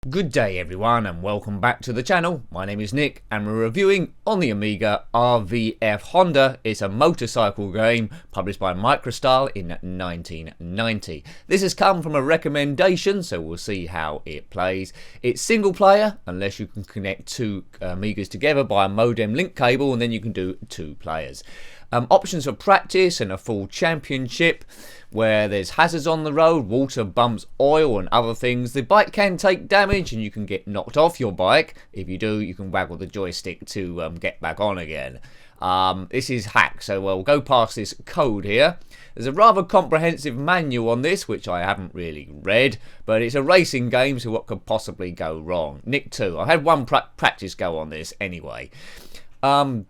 Good day everyone and welcome back to the channel. My name is Nick and we're reviewing on the Amiga RVF Honda. It's a motorcycle game published by Microstyle in 1990. This has come from a recommendation, so we'll see how it plays. It's single player unless you can connect two Amigas together by a modem link cable, and then you can do 2 players. Options for practice and a full championship, where there's hazards on the road, water, bumps, oil and other things. The bike can take damage and you can get knocked off your bike. If you do, you can waggle the joystick to get back on again. This is hack, so we'll go past this code here. There's a rather comprehensive manual on this, which I haven't really read, but it's a racing game, so what could possibly go wrong? Nick 2. I had one practice go on this anyway. Yeah,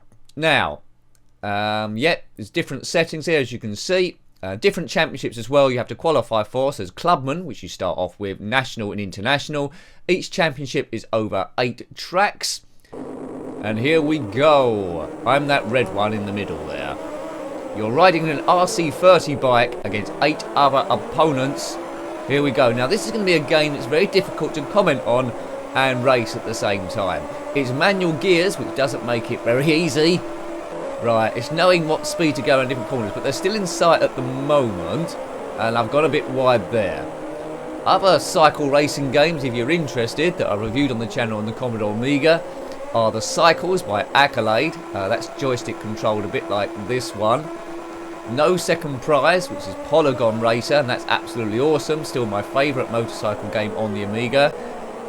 there's different settings here, as you can see. Different championships as well you have to qualify for. So there's Clubman, which you start off with, National and International. Each championship is over 8 tracks. And here we go. I'm that red one in the middle there. You're riding an RC30 bike against 8 other opponents. Here we go. Now this is going to be a game that's very difficult to comment on and race at the same time. It's manual gears, which doesn't make it very easy. Right, it's knowing what speed to go in different corners, but they're still in sight at the moment, and I've got a bit wide there. Other cycle racing games, if you're interested, that are reviewed on the channel on the Commodore Amiga, are the Cycles by Accolade. That's joystick controlled a bit like this one. No Second Prize, which is Polygon Racer, and that's absolutely awesome, still my favourite motorcycle game on the Amiga.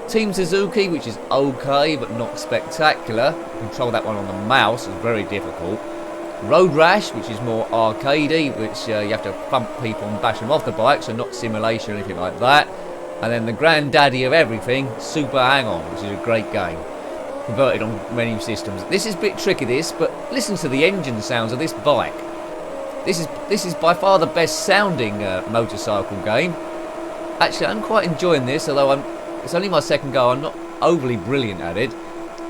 Team Suzuki, which is okay but not spectacular. Control that one on the mouse, it's very difficult. Road Rash, which is more arcadey, which you have to thump people and bash them off the bike, so not simulation or anything like that. And then the granddaddy of everything, Super Hang-On, which is a great game. Converted on many systems. This is a bit tricky, but listen to the engine sounds of this bike. This is by far the best sounding motorcycle game. Actually, I'm quite enjoying this, although it's only my second go. I'm not overly brilliant at it.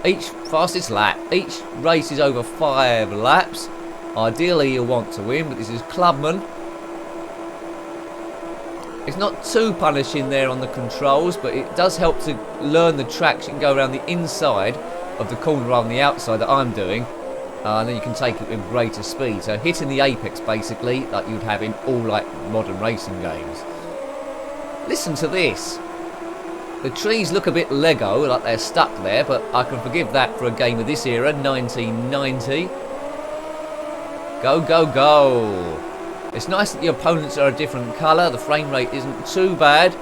Each fastest lap. Each race is over 5 laps. Ideally, you'll want to win, but this is Clubman. It's not too punishing there on the controls, but it does help to learn the tracks. You can go around the inside of the corner rather than the outside that I'm doing. And then you can take it with greater speed. So hitting the apex, basically, like you'd have in all like modern racing games. Listen to this. The trees look a bit Lego, like they're stuck there, but I can forgive that for a game of this era, 1990. Go, go, go. It's nice that the opponents are a different colour. The frame rate isn't too bad.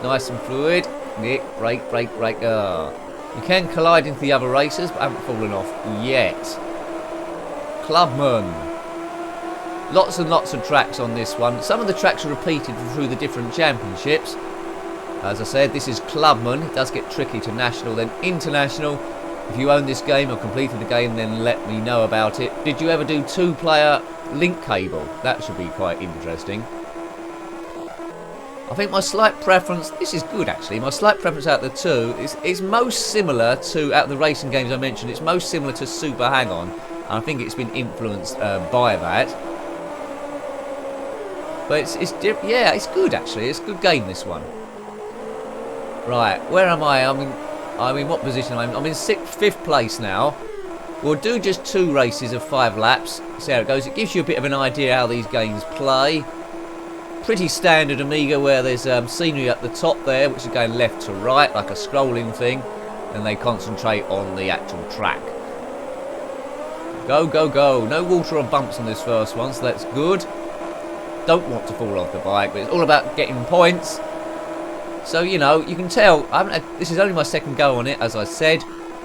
Nice and fluid. Nick, brake, brake, brake. You can collide into the other racers, but haven't fallen off yet. Clubman. Lots and lots of tracks on this one. Some of the tracks are repeated through the different championships. As I said, this is Clubman. It does get tricky to National, then International. If you own this game or completed the game, then let me know about it. Did you ever do 2-player link cable? That should be quite interesting. I think my slight preference, this is good actually, my slight preference out of the two is most similar to, out of the racing games I mentioned, it's most similar to Super Hang-On. I think it's been influenced by that. But yeah, it's good actually, it's a good game this one. Right, where am I? I'm in what position? I'm in 5th place now. We'll do just 2 races of 5 laps. See how it goes. It gives you a bit of an idea how these games play. Pretty standard Amiga, where there's scenery at the top there, which is going left to right, like a scrolling thing. And they concentrate on the actual track. Go, go, go. No water or bumps on this first one, so that's good. Don't want to fall off the bike, but it's all about getting points. So, you know, you can tell, this is only my second go on it, as I said,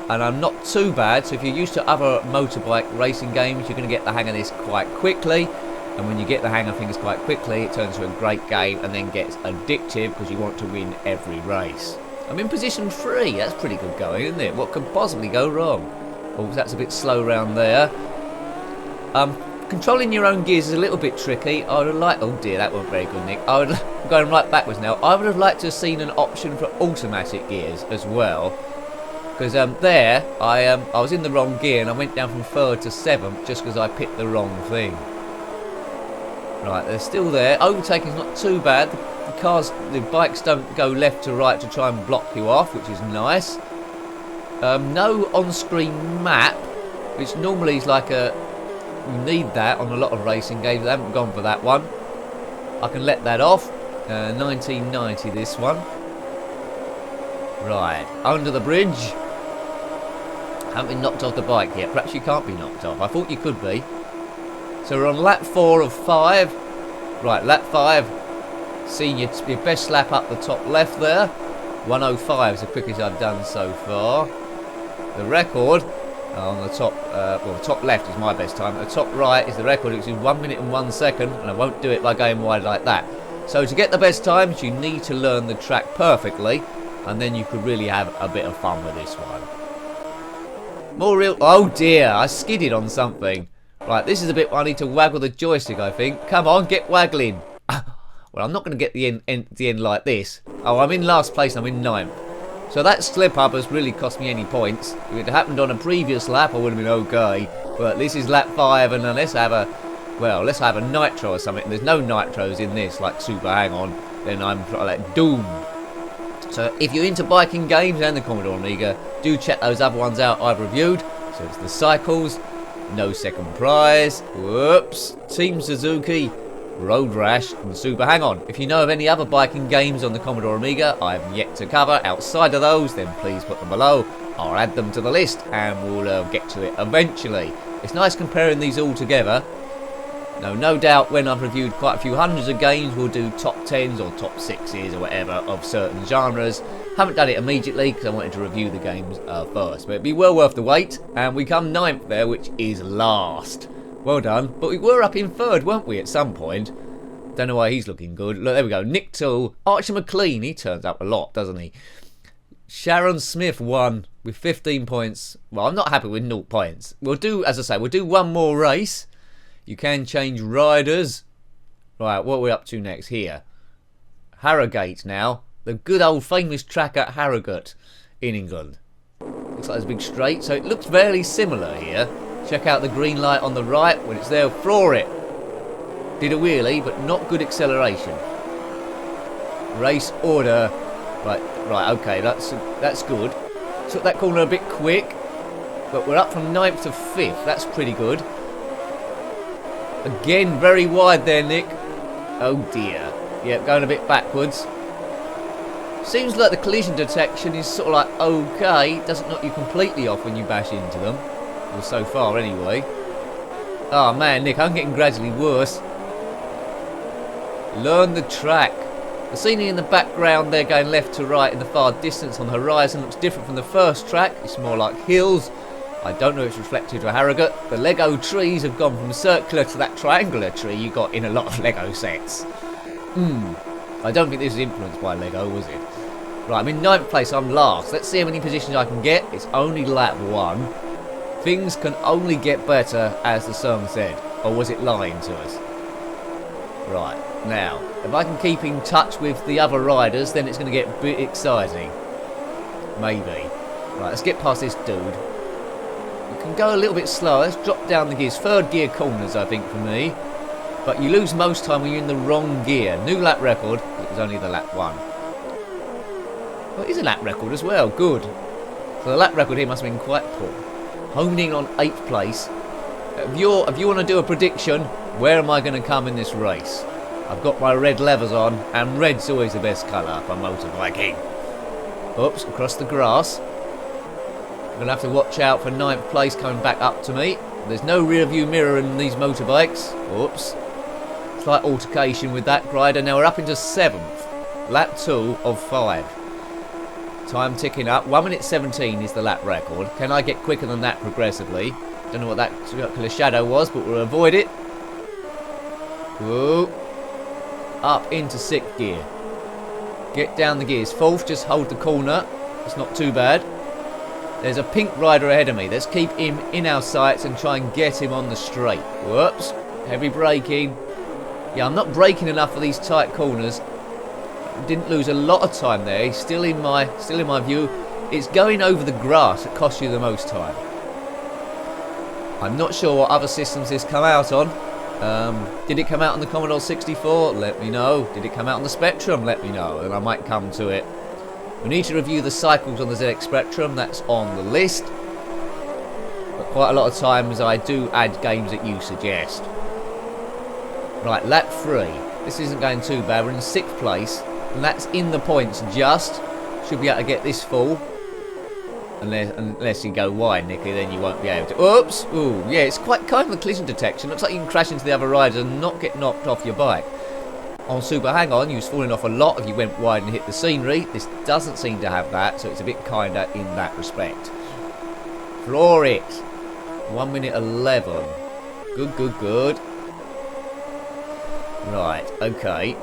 and I'm not too bad. So if you're used to other motorbike racing games, you're going to get the hang of this quite quickly. And when you get the hang of things quite quickly, it turns into a great game and then gets addictive because you want to win every race. I'm in position 3. That's pretty good going, isn't it? What could possibly go wrong? Oh, that's a bit slow round there. Controlling your own gears is a little bit tricky. I would like... Oh dear, that wasn't very good, Nick. I'm going right backwards now. I would have liked to have seen an option for automatic gears as well. Because there, I was in the wrong gear and I went down from 3rd to 7th just because I picked the wrong thing. Right, they're still there. Overtaking's not too bad. The bikes don't go left to right to try and block you off, which is nice. No on-screen map, which normally is like a... You need that on a lot of racing games. I haven't gone for that one. I can let that off. 1990 this one. Right, under the bridge. Haven't been knocked off the bike yet. Perhaps you can't be knocked off. I thought you could be. So we're on lap 4 of 5. Right, lap 5. Seeing your best lap up the top left there. 1:05 is the quickest I've done so far. The record on the top, well, the top left is my best time. The top right is the record, which is 1 minute and 1 second, and I won't do it by going wide like that. So to get the best times, you need to learn the track perfectly, and then you could really have a bit of fun with this one. More real... Oh dear, I skidded on something. Right, this is a bit where I need to waggle the joystick, I think. Come on, get waggling. Well, I'm not going to get the end like this. Oh, I'm in last place, I'm in 9th. So that slip up has really cost me any points. If it had happened on a previous lap, I would have been okay. But this is lap 5, and unless I have a... Well, let's have a nitro or something. There's no nitros in this, like Super Hang On. Then I'm like doomed. So if you're into biking games and the Commodore Amiga, do check those other ones out I've reviewed. So it's the Cycles, No Second Prize, whoops, Team Suzuki, Road Rash and Super Hang On. If you know of any other biking games on the Commodore Amiga I've yet to cover outside of those, then please put them below. I'll add them to the list and we'll get to it eventually. It's nice comparing these all together. No doubt when I've reviewed quite a few hundreds of games, we'll do top 10s or top 6s or whatever of certain genres. Haven't done it immediately because I wanted to review the games first, but it'd be well worth the wait. And we come 9th there, which is last. Well done. But we were up in 3rd, weren't we, at some point? Don't know why he's looking good. Look, there we go. Nick Toole. Archer McLean, he turns up a lot, doesn't he? Sharon Smith won with 15 points. Well, I'm not happy with 0 points. We'll do, as I say, we'll do one more race. You can change riders. Right, what are we up to next here? Harrogate now. The good old famous track at Harrogate in England. Looks like there's a big straight, so it looks very similar here. Check out the green light on the right. When it's there, floor it. Did a wheelie, but not good acceleration. Race order. Right, okay, that's good. Took that corner a bit quick, but we're up from 9th to 5th. That's pretty good. Again, very wide there, Nick. Oh dear. Yep, going a bit backwards. Seems like the collision detection is sort of like okay. Doesn't knock you completely off when you bash into them. Well, so far anyway. Oh man, Nick, I'm getting gradually worse. Learn the track. The scenery in the background there going left to right in the far distance on the horizon looks different from the first track. It's more like hills. I don't know if it's reflective to Harrogate. The Lego trees have gone from circular to that triangular tree you got in a lot of Lego sets. I don't think this is influenced by Lego, was it? Right, I'm in 9th place, I'm last. Let's see how many positions I can get. It's only lap 1. Things can only get better, as the song said. Or was it lying to us? Right, now, if I can keep in touch with the other riders, then it's going to get a bit exciting. Maybe. Right, let's get past this dude. You can go a little bit slower. Let's drop down the gears. 3rd gear corners, I think, for me. But you lose most time when you're in the wrong gear. New lap record. It was only the lap 1. Well, it is a lap record as well. Good. So the lap record here must have been quite poor. Honing in on 8th place. If you want to do a prediction, where am I going to come in this race? I've got my red leathers on, and red's always the best colour for motorbiking. Oops, across the grass. I'm going to have to watch out for 9th place coming back up to me. There's no rear view mirror in these motorbikes. Oops. Slight altercation with that rider. Now we're up into 7th. Lap 2 of 5. Time ticking up. 1 minute 17 is the lap record. Can I get quicker than that progressively? Don't know what that circular shadow was, but we'll avoid it. Whoa. Up into 6th gear. Get down the gears. 4th, just hold the corner. It's not too bad. There's a pink rider ahead of me. Let's keep him in our sights and try and get him on the straight. Whoops. Heavy braking. Yeah, I'm not braking enough for these tight corners. Didn't lose a lot of time there. He's still in my view. It's going over the grass that costs you the most time. I'm not sure what other systems this come out on. Did it come out on the Commodore 64? Let me know. Did it come out on the Spectrum? Let me know, and I might come to it. We need to review the cycles on the ZX Spectrum. That's on the list. But quite a lot of times I do add games that you suggest. Right, lap 3. This isn't going too bad. We're in 6th place, and that's in the points just. Should be able to get this full. Unless you go wide, Nicky, then you won't be able to. Oops! Ooh, yeah, it's quite kind of a collision detection. Looks like you can crash into the other riders and not get knocked off your bike. On Super Hang-On, you was falling off a lot if you went wide and hit the scenery. This doesn't seem to have that, so it's a bit kinder in that respect. Floor it. 1 minute 11. Good, good, good. Right, okay.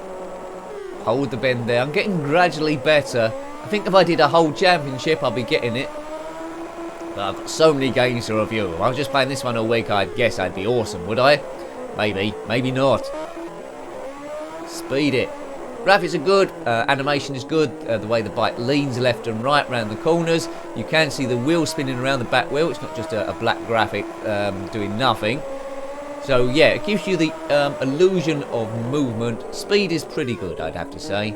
Hold the bend there. I'm getting gradually better. I think if I did a whole championship, I'll be getting it. But I've got so many games to review. If I was just playing this one all week, I'd guess I'd be awesome, would I? Maybe. Maybe not. Speed it. Graphics are good. Animation is good. The way the bike leans left and right around the corners. You can see the wheel spinning around the back wheel. It's not just a black graphic doing nothing. So yeah, it gives you the illusion of movement. Speed is pretty good, I'd have to say.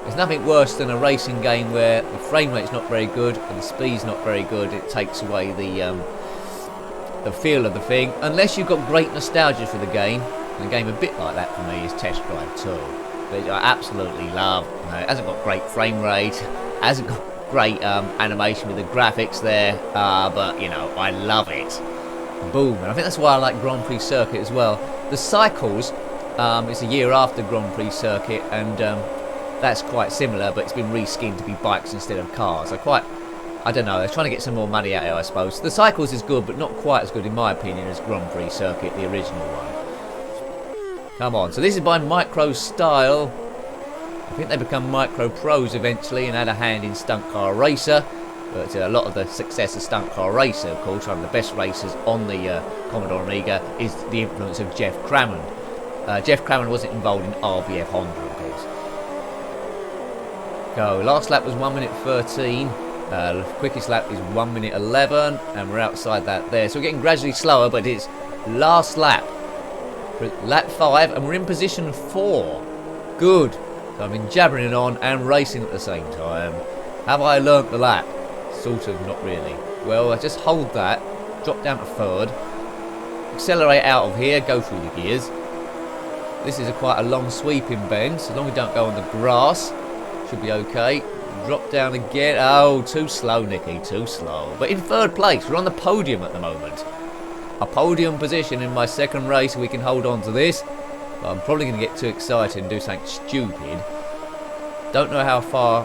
There's nothing worse than a racing game where the frame rate's not very good and the speed's not very good. It takes away the feel of the thing. Unless you've got great nostalgia for the game. And a game a bit like that for me is Test Drive 2. Which I absolutely love. It hasn't got great frame rate. Hasn't got great animation with the graphics there. But, you know, I love it. Boom. And I think that's why I like Grand Prix Circuit as well. The Cycles, it's a year after Grand Prix Circuit, and that's quite similar, but it's been reskinned to be bikes instead of cars. I don't know, they're trying to get some more money out of it, I suppose. The Cycles is good, but not quite as good in my opinion as Grand Prix Circuit, the original one. Come on, so this is by Microstyle. I think they become Micro Pros eventually and had a hand in Stunt Car Racer. But a lot of the success of Stunt Car Racer, of course, one of the best racers on the Commodore Amiga, is the influence of Jeff Crammond. Jeff Crammond wasn't involved in RVF Honda, of course. Go. Last lap was 1 minute 13. The quickest lap is 1 minute 11, and we're outside that there. So we're getting gradually slower, but it's last lap. Lap 5, and we're in position 4. Good. So I've been jabbering it on and racing at the same time. Have I learnt the lap? Sort of, not really. Well, I just hold that, drop down to 3rd, accelerate out of here, go through the gears. This is quite a long sweeping bend, so long as we don't go on the grass, should be okay. Drop down again. Oh, too slow, Nicky, too slow. But in 3rd place, we're on the podium at the moment. A podium position in my 2nd race, we can hold on to this. But I'm probably going to get too excited and do something stupid. Don't know how far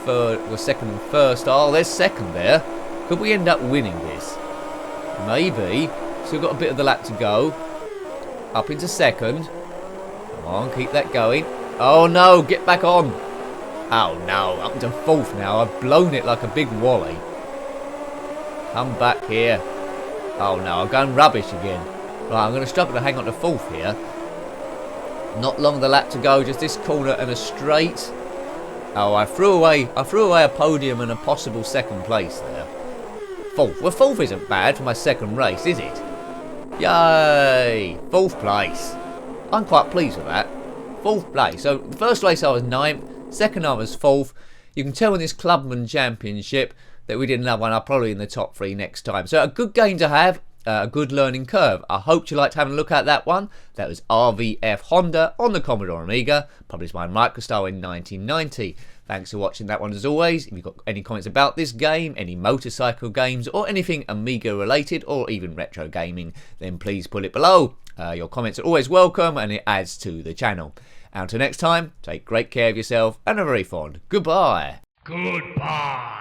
3rd, well, 2nd and 1st. Oh, there's 2nd there. Could we end up winning this? Maybe. So we've got a bit of the lap to go. Up into 2nd. Come on, keep that going. Oh no, get back on. Oh no, up into 4th now. I've blown it like a big wally. Come back here. Oh no, I'm going rubbish again. Right, I'm going to struggle to hang on to 4th here. Not long the lap to go, just this corner and a straight. Oh, I threw away a podium and a possible 2nd place there. 4th. Well, 4th isn't bad for my 2nd race, is it? Yay! 4th place. I'm quite pleased with that. 4th place. So, the first race I was 9th, 2nd I was 4th. You can tell in this Clubman Championship that we did another one. I'm probably in the top 3 next time. So, a good game to have. A good learning curve. I hope you liked having a look at that one. That was RVF Honda on the Commodore Amiga, published by Microstyle in 1990. Thanks for watching that one as always. If you've got any comments about this game, any motorcycle games, or anything Amiga related, or even retro gaming, then please put it below. Your comments are always welcome and it adds to the channel. Until next time, take great care of yourself and a very fond goodbye. Goodbye.